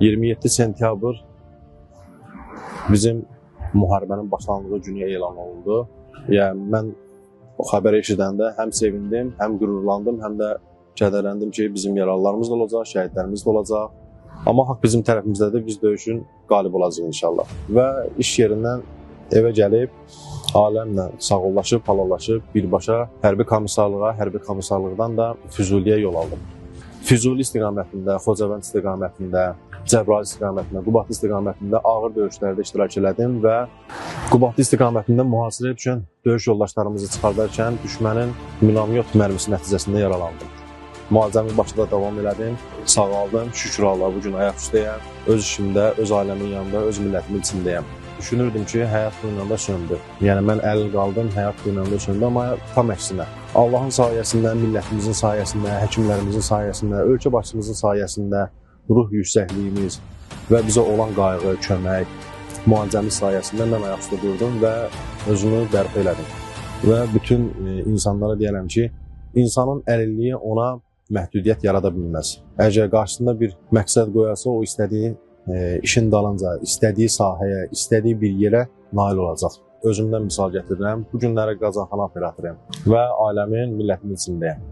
27 sentyabr bizim müharibənin başlandığı günü elan olundu. Yəni, mən o xəbəri eşidəndə həm sevindim, həm qürurlandım, həm də kədərləndim ki, bizim yaralılarımız da olacaq, şəhidlərimiz də olacaq. Amma haqq bizim tərəfimizdədir, biz döyüşün qalib olacaq inşallah. Və iş yerindən evə gəlib, aləmlə sağollaşıb, halallaşıb, birbaşa hərbi komissarlıqdan da Füzuliyə yol aldım. Füzuli istiqamətində, Xocavənd istiqamətində, Cəbrayıl istiqamətində, Qubadlı istiqamətində ağır döyüşlərdə iştirak elədim və Qubadlı istiqamətində mühasirə üçün döyüş yoldaşlarımızı çıxardarkən düşmənin minomyot mərmisi nəticəsində yaralandım. Müalicəmi başında davam elədim, sağaldım, şükür Allah bugün ayaq üstəyəm, öz işimdə, öz ailəmin yanında, öz millətimin içindəyəm. Düşünürdüm ki, həyat bu ilə də söndü. Yəni, mən əlil qaldım, həyat bu ilə də söndü, amma tam əksinə. Allahın sayəsində, millətimizin sayəsində, həkimlərimizin sayəsində, ölkə başçımızın sayəsində, ruh yüksəkliyimiz və bizə olan qayğı, kömək, müalicəmiz sayəsində mən ayaq üstə durdum və özümü bərpa elədim. Və bütün insanlara deyərəm ki, insanın əlilliyi ona məhdudiyyət yarada bilməz. Əgər qarşısında bir məqsəd qoyarsa, o istədiyi işin dalınca, istədiyi sahəyə, istədiyi bir yerə nail olacaq. Özümdən misal gətirirəm, bu günləri qazanxana operatoruyam və ailəmin, millətimin içindəyəm.